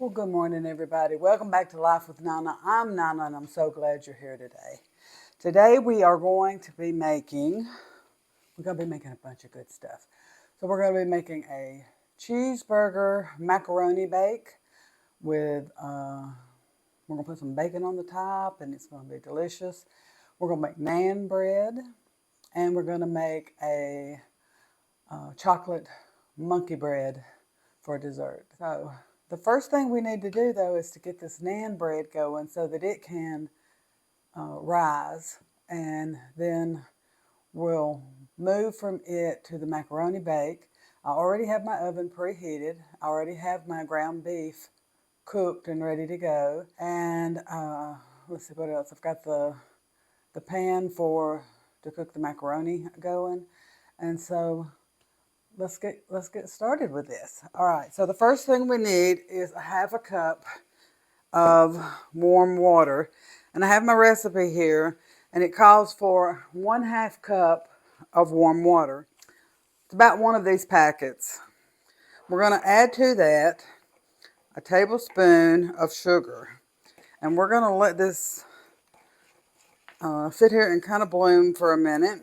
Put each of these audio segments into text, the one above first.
Well, good morning, everybody. Welcome back to Life with Nana. I'm Nana, and I'm so glad you're here today. Today we are going to be making, we're going to be making a bunch of good stuff. So we're going to be making a cheeseburger macaroni bake with, we're going to put some bacon on the top, and it's going to be delicious. We're going to make naan bread, and we're going to make a chocolate monkey bread for dessert. So the first thing we need to do, though, is to get this naan bread going so that it can rise, and then we'll move from it to the macaroni bake. I already have my oven preheated. I already have my ground beef cooked and ready to go. And let's see what else. I've got the pan to cook the macaroni going. And so let's get started with this. All right, so the first thing we need is a half a cup of warm water. And I have my recipe here, and it calls for 1/2 cup of warm water. It's about one of these packets. We're going to add to that a tablespoon of sugar. And we're going to let this sit here and kind of bloom for a minute.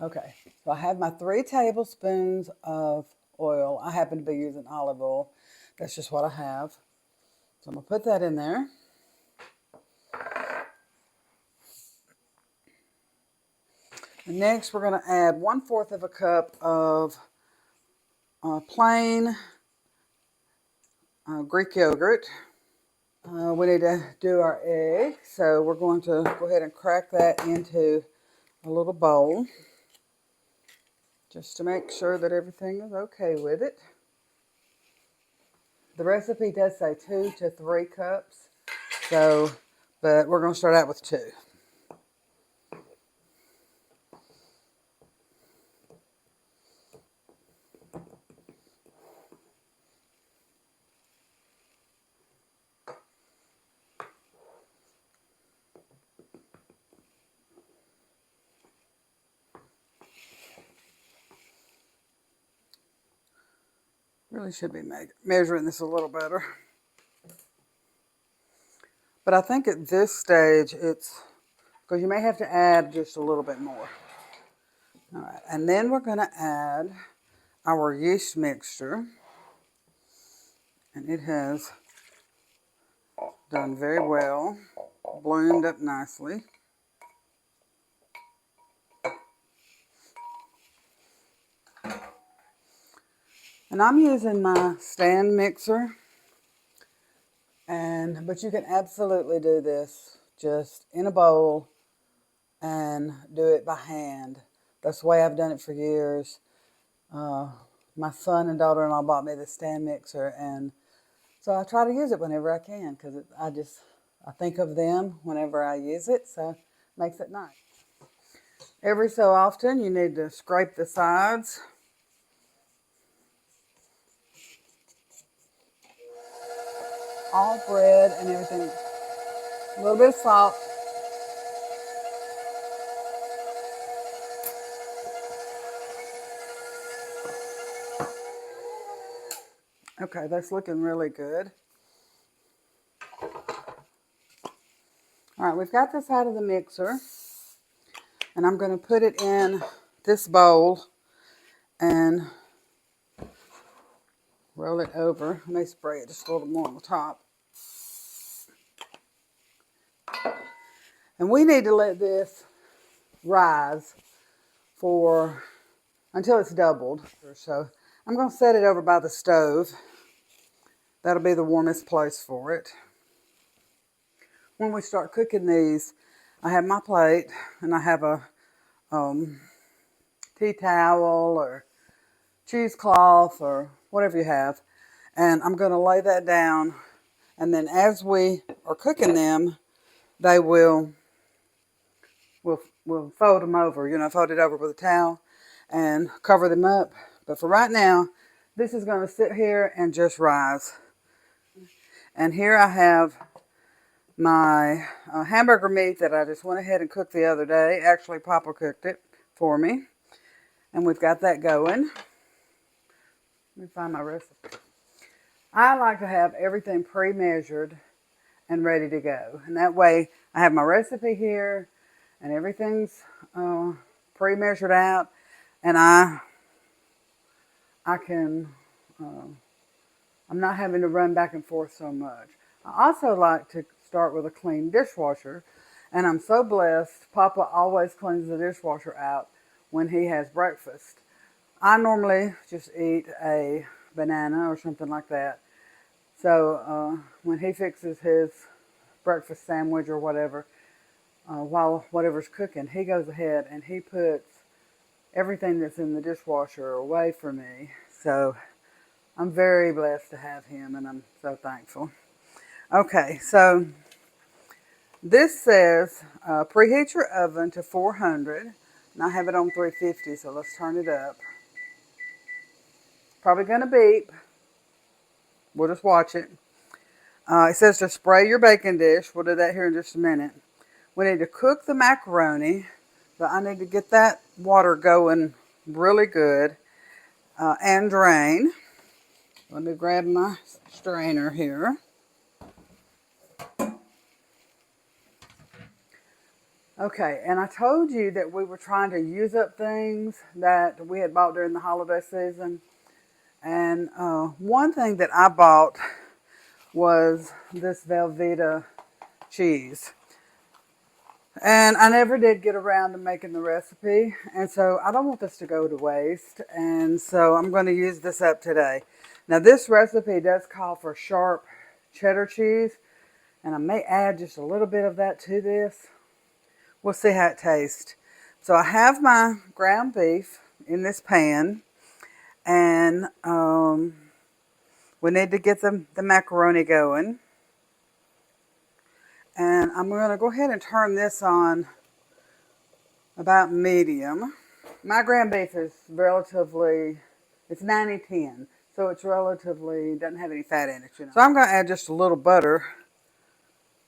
Okay, so I have my 3 tablespoons of oil. I happen to be using olive oil. That's just what I have. So I'm going to put that in there. And next we're going to add 1/4 of a cup of plain Greek yogurt. We need to do our egg, so we're going to go ahead and crack that into a little bowl just to make sure that everything is okay with it. The recipe does say 2 to 3 cups, but we're going to start out with 2. Really should be measuring this a little better. But I think at this stage it's, because you may have to add just a little bit more. All right, and then we're going to add our yeast mixture. And it has done very well, bloomed up nicely. And I'm using my stand mixer, but you can absolutely do this just in a bowl and do it by hand. That's the way I've done it for years. My son and daughter-in-law bought me the stand mixer, and so I try to use it whenever I can because I think of them whenever I use it, so it makes it nice. Every so often you need to scrape the sides. All bread and everything. A little bit of salt. Okay, that's looking really good. All right, we've got this out of the mixer, and I'm going to put it in this bowl and roll it over. I may spray it just a little more on the top. And we need to let this rise until it's doubled. So I'm going to set it over by the stove. That'll be the warmest place for it. When we start cooking these, I have my plate and I have a tea towel or cheesecloth or whatever you have. And I'm going to lay that down. And then as we are cooking them, we'll fold them over, fold it over with a towel and cover them up. But for right now, this is going to sit here and just rise. And here I have my hamburger meat that I just went ahead and cooked the other day. Actually, Papa cooked it for me. And we've got that going. Let me find my recipe. I like to have everything pre-measured and ready to go. And that way I have my recipe here and everything's pre-measured out, and I can, I'm not having to run back and forth so much. I also like to start with a clean dishwasher, and I'm so blessed. Papa always cleans the dishwasher out when he has breakfast. I normally just eat a banana or something like that. So when he fixes his breakfast sandwich or whatever, while whatever's cooking, he goes ahead and he puts everything that's in the dishwasher away for me. So I'm very blessed to have him, and I'm so thankful. Okay, so this says preheat your oven to 400, and I have it on 350, so let's turn it up. Probably going to beep. We'll just watch it. It says to spray your baking dish. We'll do that here in just a minute. We need to cook the macaroni, but I need to get that water going really good and drain. Let me grab my strainer here. Okay, and I told you that we were trying to use up things that we had bought during the holiday season. And one thing that I bought was this Velveeta cheese. And I never did get around to making the recipe. And so I don't want this to go to waste. And so I'm going to use this up today. Now this recipe does call for sharp cheddar cheese. And I may add just a little bit of that to this. We'll see how it tastes. So I have my ground beef in this pan. And we need to get the macaroni going. And I'm going to go ahead and turn this on about medium. My ground beef is relatively, it's 90-10. So it's relatively, doesn't have any fat in it, you know. So I'm going to add just a little butter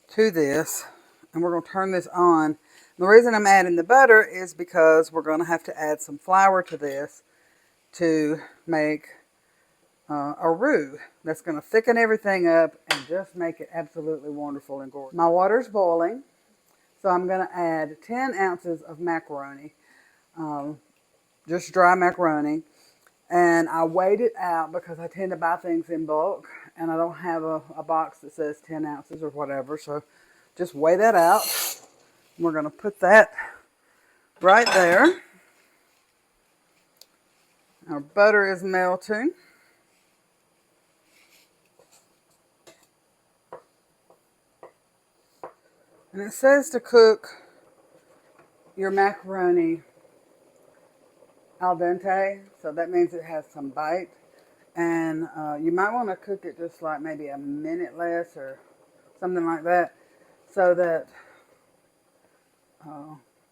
to this. And we're going to turn this on. The reason I'm adding the butter is because we're going to have to add some flour to this to make a roux that's going to thicken everything up and just make it absolutely wonderful and gorgeous. My water's boiling, so I'm going to add 10 ounces of macaroni, just dry macaroni. And I weighed it out because I tend to buy things in bulk, and I don't have a box that says 10 ounces or whatever, so just weigh that out. We're going to put that right there. Our butter is melting. And it says to cook your macaroni al dente, so that means it has some bite. And you might want to cook it just like maybe a minute less or something like that, so that,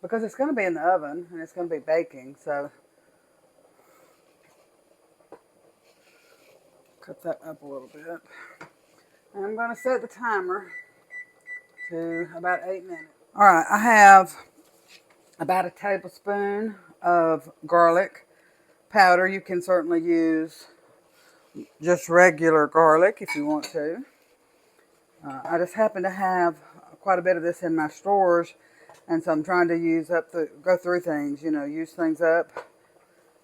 because it's going to be in the oven and it's going to be baking, so cut that up a little bit. And I'm going to set the timer to about 8 minutes. All right, I have about a tablespoon of garlic powder. You can certainly use just regular garlic if you want to. I just happen to have quite a bit of this in my stores, and so I'm trying to go through things, you know, use things up.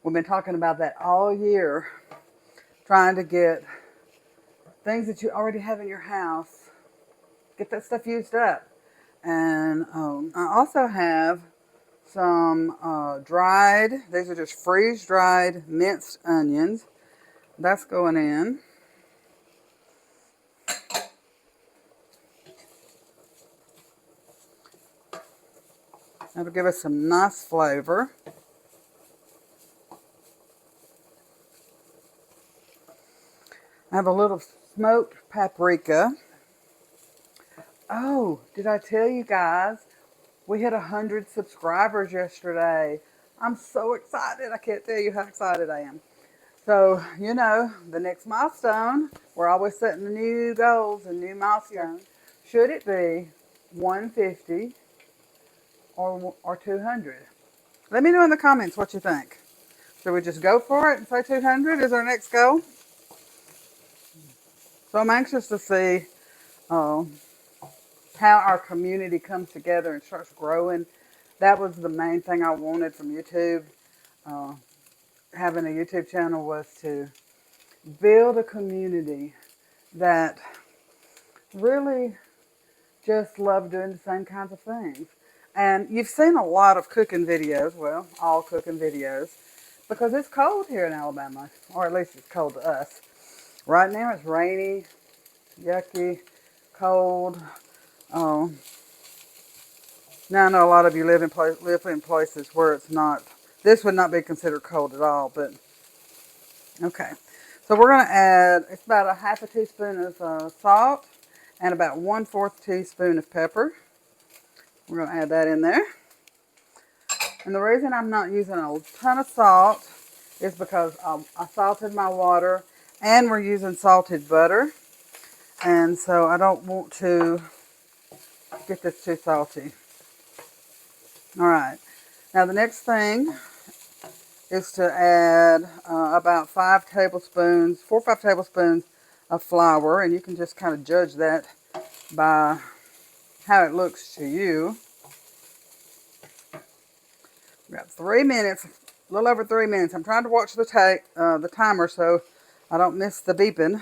We've been talking about that all year, trying to get things that you already have in your house, get that stuff used up. And I also have some these are just freeze-dried minced onions. That's going in. That'll give us some nice flavor. I have a little smoked paprika. Oh, did I tell you guys? We hit 100 subscribers yesterday. I'm so excited. I can't tell you how excited I am. So, you know, the next milestone, we're always setting new goals and new milestones. Should it be 150 or 200? Let me know in the comments what you think. Should we just go for it and say 200 is our next goal? So I'm anxious to see how our community comes together and starts growing. That was the main thing I wanted from YouTube. Having a YouTube channel was to build a community that really just love doing the same kinds of things. And you've seen a lot of cooking videos, well, all cooking videos, because it's cold here in Alabama, or at least it's cold to us. Right now it's rainy, yucky, cold. Now I know a lot of you live in places where it's not, this would not be considered cold at all, but okay. So we're going to add, it's about a half a teaspoon of salt and about 1/4 teaspoon of pepper. We're going to add that in there. And the reason I'm not using a ton of salt is because I salted my water and we're using salted butter. And so I don't want to get this too salty. All right. Now the next thing is to add about 5 tablespoons, 4 or 5 tablespoons of flour. And you can just kind of judge that by how it looks to you. About 3 minutes, a little over 3 minutes. I'm trying to watch the timer so I don't miss the beeping.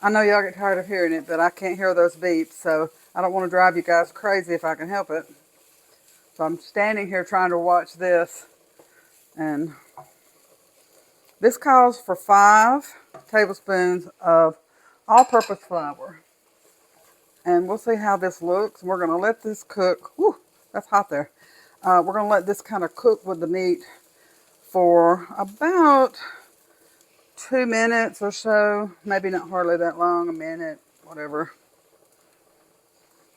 I know y'all get tired of hearing it, but I can't hear those beeps, so I don't want to drive you guys crazy if I can help it. So I'm standing here trying to watch this, and this calls for 5 tablespoons of all-purpose flour. And we'll see how this looks. We're going to let this cook. Whew, that's hot there. We're going to let this kind of cook with the meat for about 2 minutes or so. Maybe not hardly that long, a minute, whatever.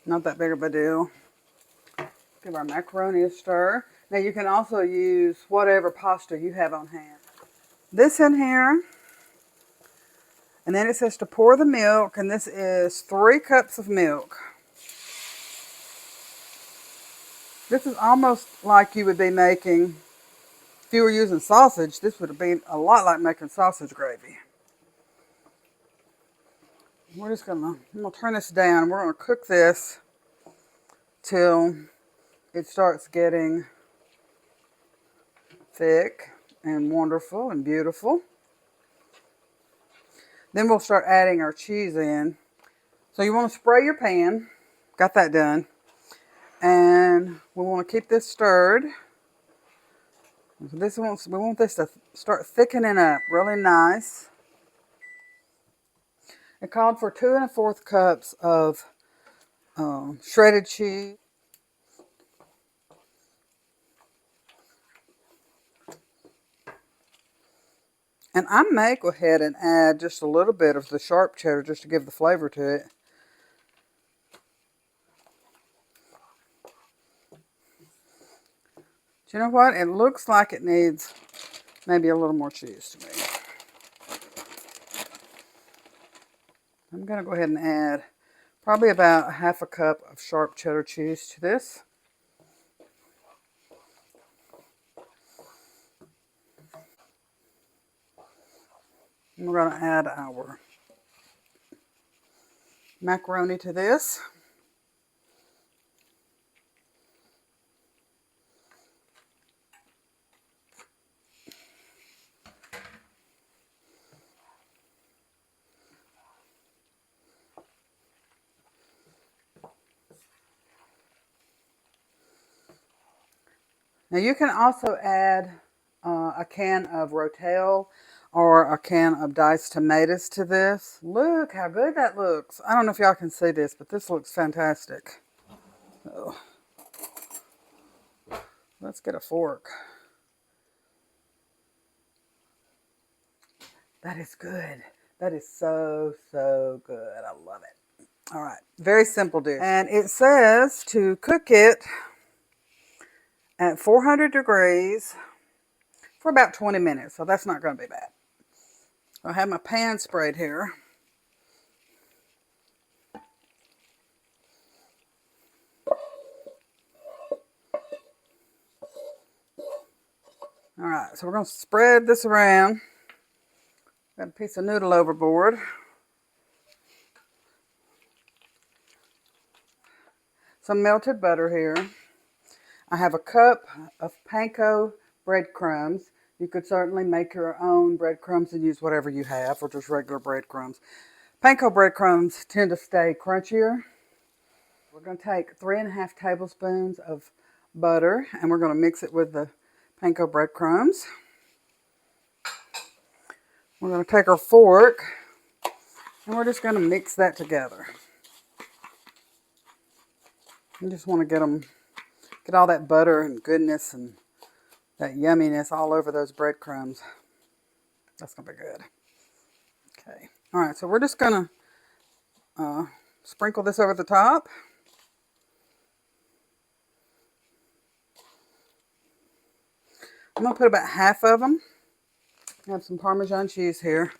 Not that big of a deal. Give our macaroni a stir. Now you can also use whatever pasta you have on hand. This in here. And then it says to pour the milk, and this is 3 cups of milk. This is almost like you would be making, if you were using sausage, this would be a lot like making sausage gravy. I'm gonna turn this down. We're gonna cook this till it starts getting thick and wonderful and beautiful. Then we'll start adding our cheese in. So you want to spray your pan. Got that done. And we want to keep this stirred. So we want this to start thickening up really nice. It called for 2 1/4 cups of shredded cheese. And I may go ahead and add just a little bit of the sharp cheddar just to give the flavor to it. Do you know what? It looks like it needs maybe a little more cheese to me. I'm going to go ahead and add probably about 1/2 cup of sharp cheddar cheese to this. And we're going to add our macaroni to this. Now you can also add a can of Rotel or a can of diced tomatoes to this. Look how good that looks. I don't know if y'all can see this, but this looks fantastic. So, let's get a fork. That is good. That is so, so good. I love it. All right. Very simple dish. And it says to cook it at 400 degrees for about 20 minutes. So that's not going to be bad. I have my pan sprayed here. All right, so we're going to spread this around Got a piece of noodle overboard. Some melted butter here. I have a cup of panko breadcrumbs. You could certainly make your own breadcrumbs and use whatever you have, or just regular breadcrumbs. Panko breadcrumbs tend to stay crunchier. We're going to take 3½ tablespoons of butter, and we're going to mix it with the panko breadcrumbs. We're going to take our fork, and we're just going to mix that together. You just want to get all that butter and goodness and that yumminess all over those breadcrumbs. That's going to be good. Okay. All right, so we're just going to sprinkle this over the top. I'm going to put about half of them. I have some Parmesan cheese here.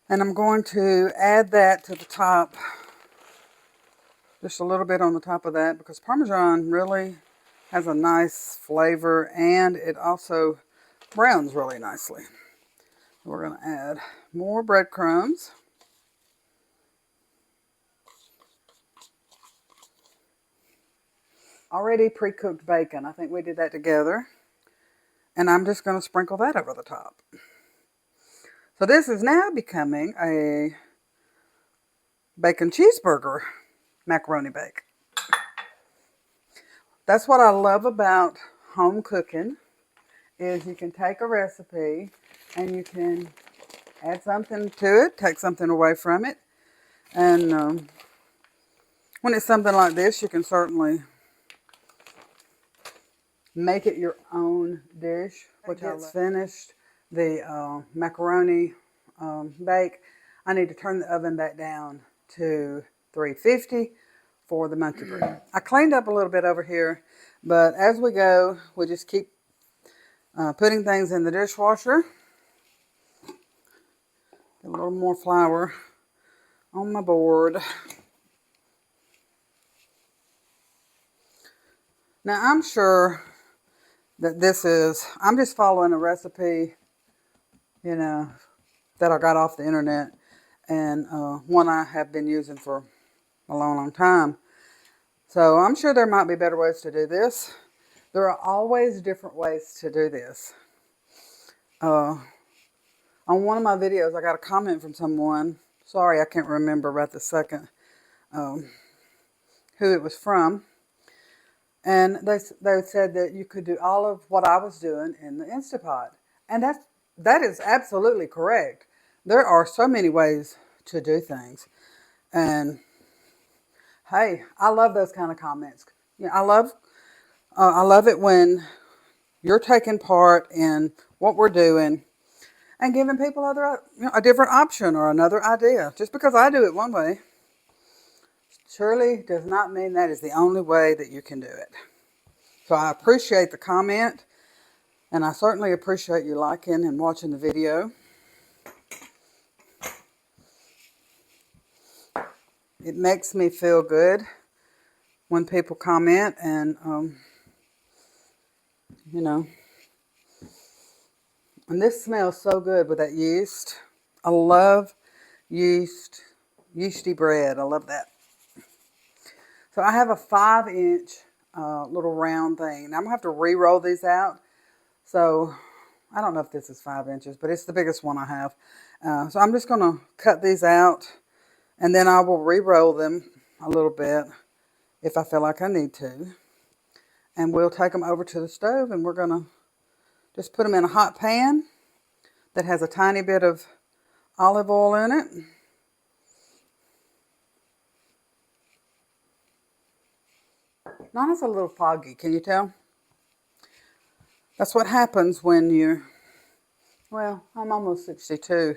And I'm going to add that to the top. Just a little bit on the top of that, because Parmesan really has a nice flavor and it also browns really nicely. We're going to add more breadcrumbs. Already pre-cooked bacon. I think we did that together. And I'm just going to sprinkle that over the top. So this is now becoming a bacon cheeseburger macaroni bake. That's what I love about home cooking, is you can take a recipe and you can add something to it, take something away from it. And when it's something like this, you can certainly make it your own dish. When it's finished, the macaroni bake, I need to turn the oven back down to 350 for the monkey brew. I cleaned up a little bit over here, but as we go, we just keep putting things in the dishwasher. Get a little more flour on my board. Now I'm sure that I'm just following a recipe, you know, that I got off the internet, and one I have been using for a long, long time. So I'm sure there might be better ways to do this. There are always different ways to do this. On one of my videos, I got a comment from someone. Sorry, I can't remember right this second who it was from. And they said that you could do all of what I was doing in the Instapot. And that is absolutely correct. There are so many ways to do things. And hey, I love those kind of comments. You know, I love it when you're taking part in what we're doing and giving people a different option or another idea. Just because I do it one way surely does not mean that is the only way that you can do it. So I appreciate the comment, and I certainly appreciate you liking and watching the video. It makes me feel good when people comment, and you know, and this smells so good with that yeast. I love yeasty bread. I love that. So I have a 5-inch little round thing. Now I'm going to have to re-roll these out. So I don't know if this is 5 inches, but it's the biggest one I have. So I'm just going to cut these out, and then I will re-roll them a little bit if I feel like I need to. And we'll take them over to the stove, and we're going to just put them in a hot pan that has a tiny bit of olive oil in it. Nana's a little foggy, can you tell? That's what happens when well, I'm almost 62,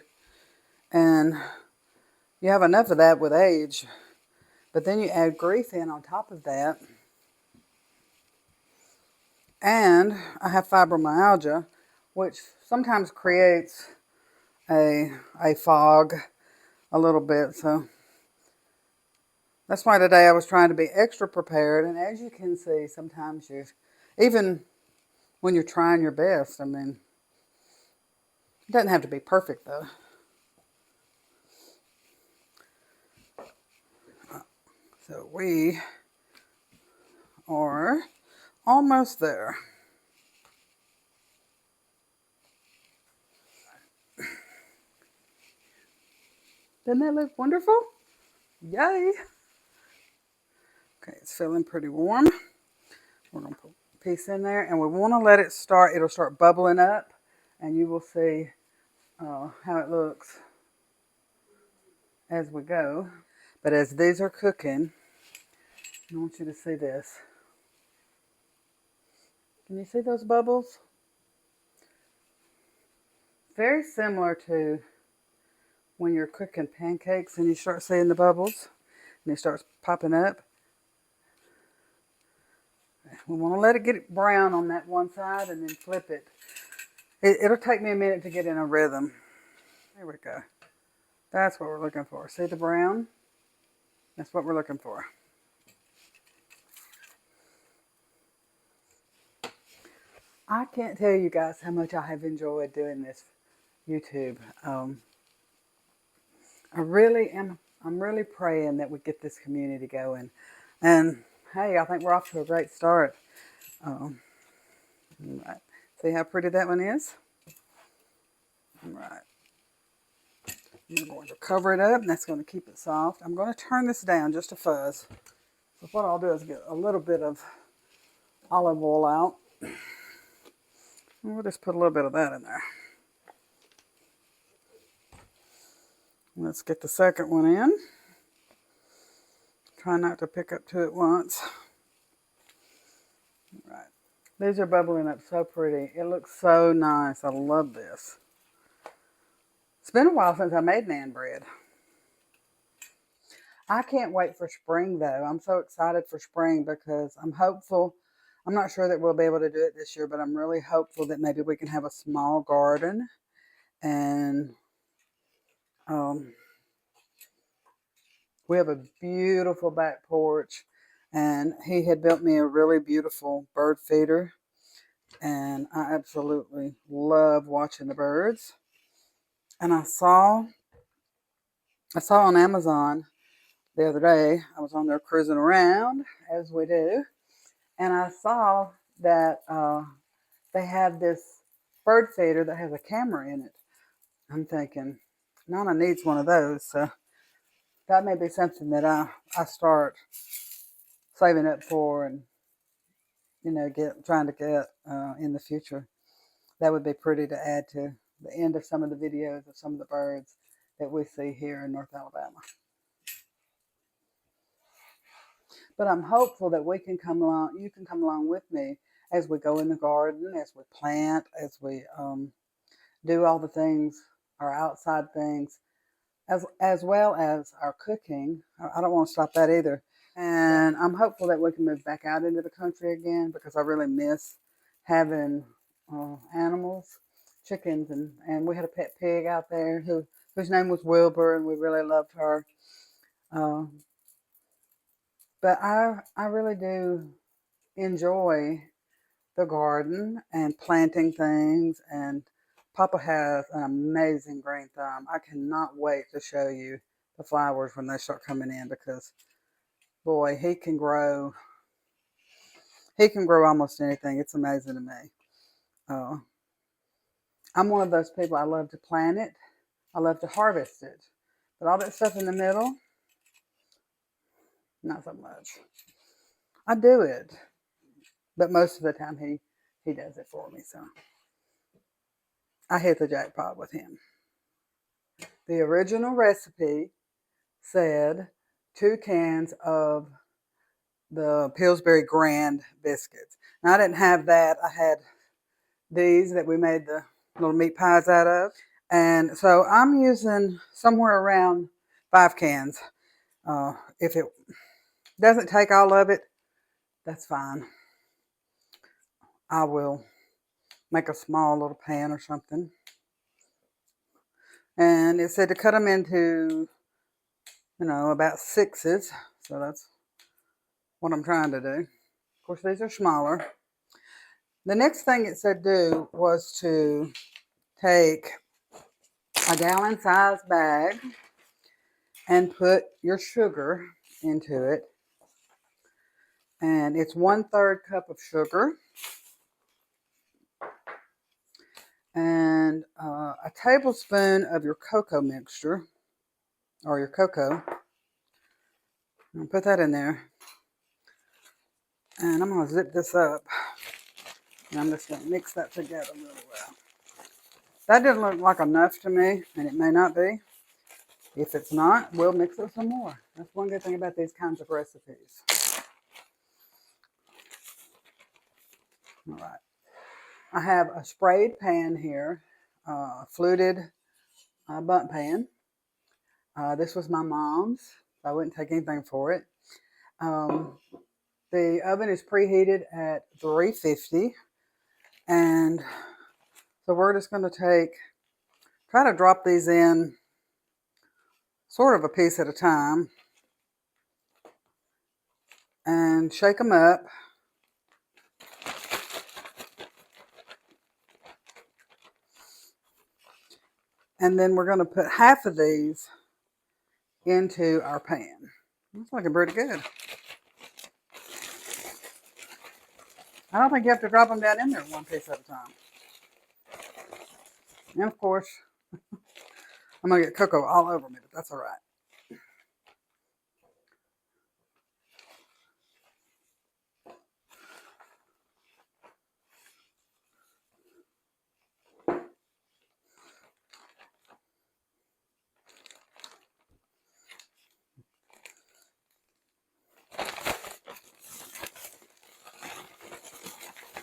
and you have enough of that with age, but then you add grief in on top of that. And I have fibromyalgia, which sometimes creates a fog a little bit. So that's why today I was trying to be extra prepared. And as you can see, sometimes even when you're trying your best, I mean, it doesn't have to be perfect though. So we are almost there. Doesn't that look wonderful? Yay! Okay, it's feeling pretty warm. We're going to put a piece in there, and we want to let it start. It'll start bubbling up, and you will see how it looks as we go. But as these are cooking, I want you to see this. Can you see those bubbles? Very similar to when you're cooking pancakes and you start seeing the bubbles and it starts popping up. We want to let it get brown on that one side and then flip it. It'll take me a minute to get in a rhythm. There we go. That's what we're looking for. See the brown? That's what we're looking for. I can't tell you guys how much I have enjoyed doing this YouTube. I'm really praying that we get this community going. And hey, I think we're off to a great start. Right. See how pretty that one is? All right. I'm going to cover it up, and that's going to keep it soft. I'm going to turn this down just a fuzz. So what I'll do is get a little bit of olive oil out. And we'll just put a little bit of that in there. Let's get the second one in. Try not to pick up two at once. All right. These are bubbling up so pretty. It looks so nice. I love this. It's been a while since I made naan bread. I can't wait for spring though. I'm so excited for spring because I'm hopeful. I'm not sure that we'll be able to do it this year, but I'm really hopeful that maybe we can have a small garden. And we have a beautiful back porch. And he had built me a really beautiful bird feeder. And I absolutely love watching the birds. And I saw on Amazon the other day, I was on there cruising around, as we do, and I saw that they have this bird feeder that has a camera in it. I'm thinking, Nana needs one of those, so that may be something that I start saving up for and, trying to get in the future. That would be pretty to add to the end of some of the videos of some of the birds that we see here in North Alabama. But I'm hopeful that we can come along, you can come along with me as we go in the garden, as we plant, as we do all the things, our outside things, as well as our cooking. I don't want to stop that either. And I'm hopeful that we can move back out into the country again because I really miss having animals, chickens, and we had a pet pig out there whose name was Wilbur, and we really loved her. But I really do enjoy the garden and planting things, and Papa has an amazing green thumb. I cannot wait to show you the flowers when they start coming in because, boy, he can grow almost anything. It's amazing to me. I'm one of those people, I love to plant it. I love to harvest it. But all that stuff in the middle, not so much. I do it, but most of the time he does it for me, so I hit the jackpot with him. The original recipe said 2 cans of the Pillsbury Grand biscuits. Now, I didn't have that. I had these that we made the little meat pies out of. And so I'm using somewhere around 5 cans. If it doesn't take all of it, that's fine. I will make a small little pan or something. And it said to cut them into, about 6s. So that's what I'm trying to do. Of course, these are smaller. The next thing it said do was to take a gallon-sized bag and put your sugar into it. And it's 1/3 cup of sugar and a tablespoon of your cocoa mixture or your cocoa. I'm going to put that in there. And I'm going to zip this up. And I'm just going to mix that together really well. That didn't look like enough to me, and it may not be. If it's not, we'll mix it some more. That's one good thing about these kinds of recipes. All right. I have a sprayed pan here, a fluted bundt pan. This was my mom's. I wouldn't take anything for it. The oven is preheated at 350. And so we're just going to try to drop these in sort of a piece at a time and shake them up. And then we're going to put half of these into our pan. It's looking pretty good. I don't think you have to drop them down in there one piece at a time. And of course, I'm going to get cocoa all over me, but that's all right.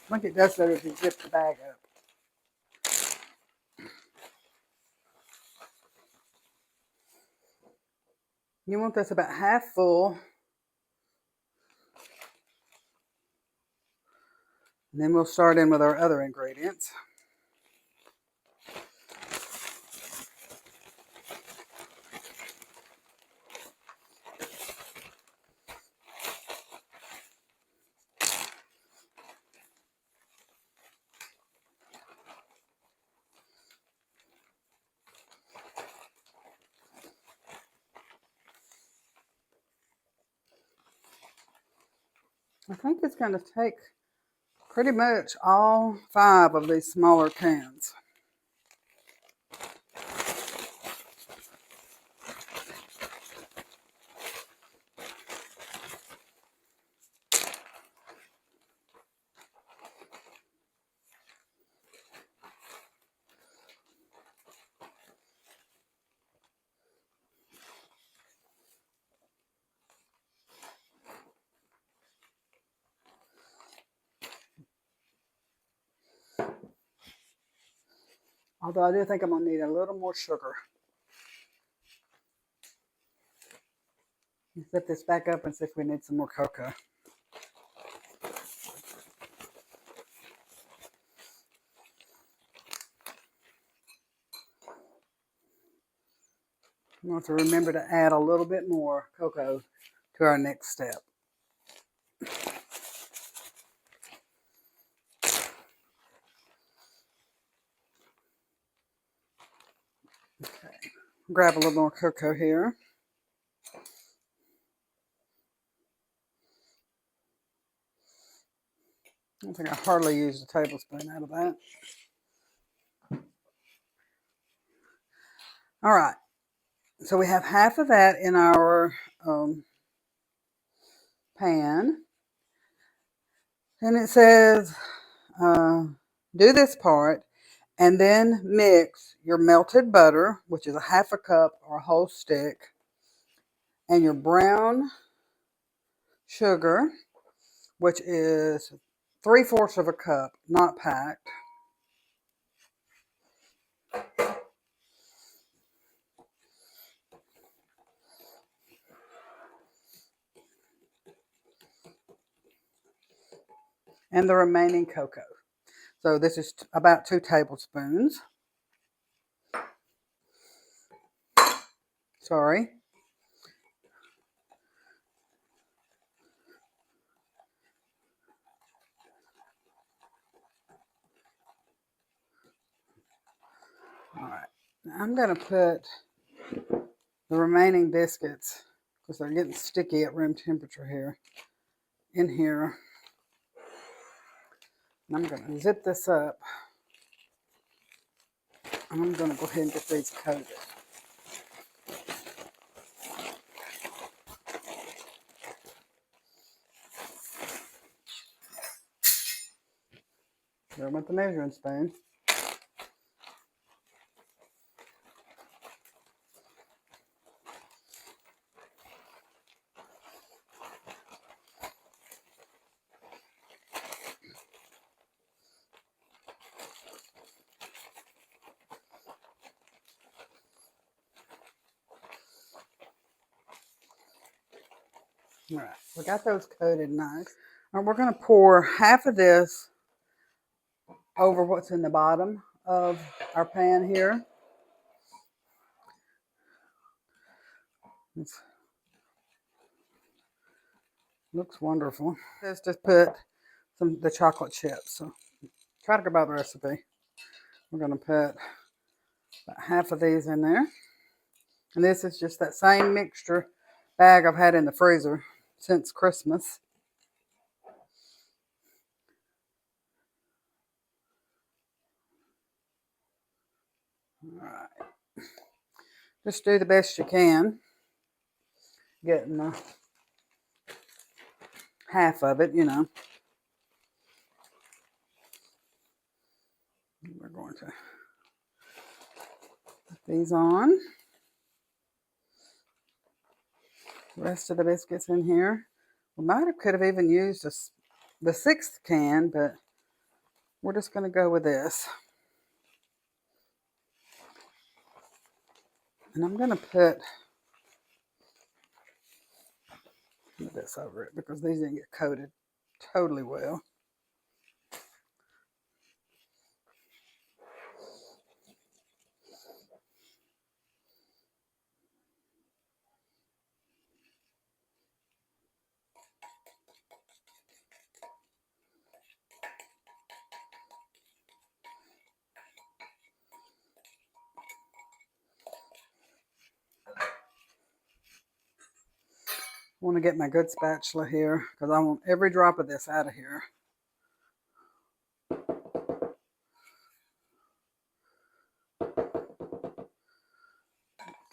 I think it does better if you zip the bag up. You want this about half full. And then we'll start in with our other ingredients. I think it's going to take pretty much all 5 of these smaller cans. Although I do think I'm going to need a little more sugar. Let's set this back up and see if we need some more cocoa. We want to remember to add a little bit more cocoa to our next step. Okay, grab a little more cocoa here. I think I hardly used a tablespoon out of that. All right, so we have half of that in our pan. And it says, do this part and then mix your melted butter, which is a half a cup or a whole stick, and your brown sugar, which is 3/4 of a cup, not packed. And the remaining cocoa. So this is about 2 tablespoons. Sorry. All right. Now I'm going to put the remaining biscuits, because they're getting sticky at room temperature here, in here. And I'm going to zip this up. And I'm going to go ahead and get these coated. There went the measuring spoon. All right, we got those coated nice. And we're going to pour half of this over what's in the bottom of our pan here. It looks wonderful. Let's just put the chocolate chips. So try to go by the recipe. We're going to put about half of these in there. And this is just that same mixture bag I've had in the freezer since Christmas. All right. Just do the best you can. Getting half of it, you know. We're going to put these on. The rest of the biscuits in here. We could have even used the 6th can, but we're just going to go with this. And I'm going to put this over it because these didn't get coated totally well. I want to get my good spatula here because I want every drop of this out of here.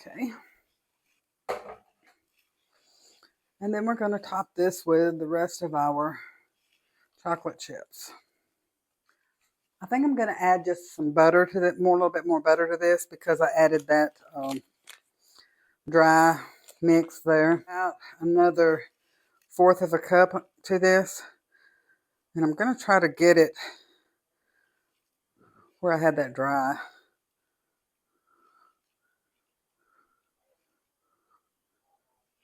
Okay. And then we're going to top this with the rest of our chocolate chips. I think I'm going to add just some butter to that, a little bit more butter to this because I added that dry mix there. About another 1/4 of a cup to this. And I'm going to try to get it where I had that dry.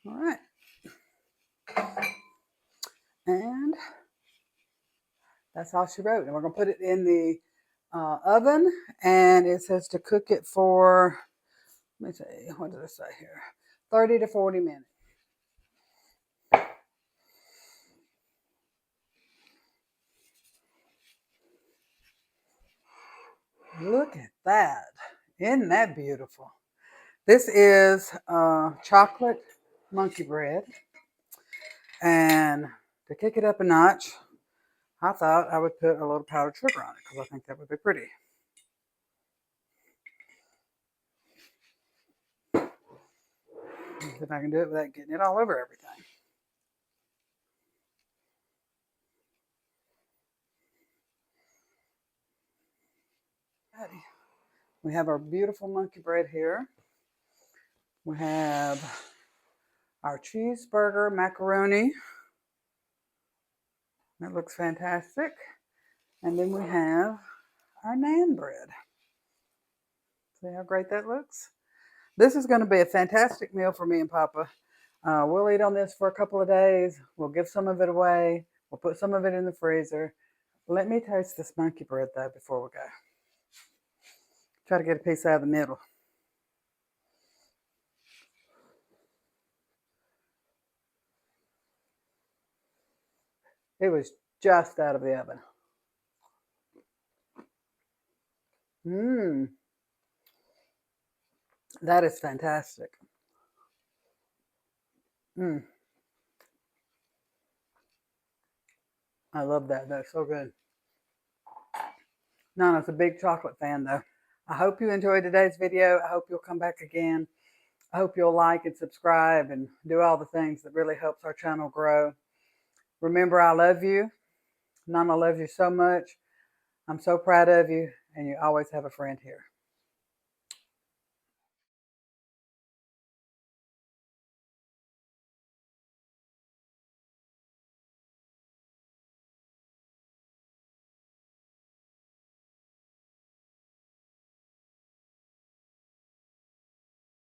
All right. And that's all she wrote. And we're going to put it in the oven. And it says to cook it for, let me see, what does it say here? 30 to 40 minutes. Look at that. Isn't that beautiful? This is chocolate monkey bread. And to kick it up a notch, I thought I would put a little powdered sugar on it because I think that would be pretty. See if I can do it without getting it all over everything. We have our beautiful monkey bread here. We have our cheeseburger macaroni. That looks fantastic. And then we have our naan bread. See how great that looks? This is going to be a fantastic meal for me and Papa. We'll eat on this for a couple of days. We'll give some of it away. We'll put some of it in the freezer. Let me taste this monkey bread though before we go. Try to get a piece out of the middle. It was just out of the oven. Mmm. That is fantastic. Mmm. I love that though. So good. Nana's a big chocolate fan though. I hope you enjoyed today's video. I hope you'll come back again. I hope you'll like and subscribe and do all the things that really helps our channel grow. Remember, I love you. Nana loves you so much. I'm so proud of you, and you always have a friend here.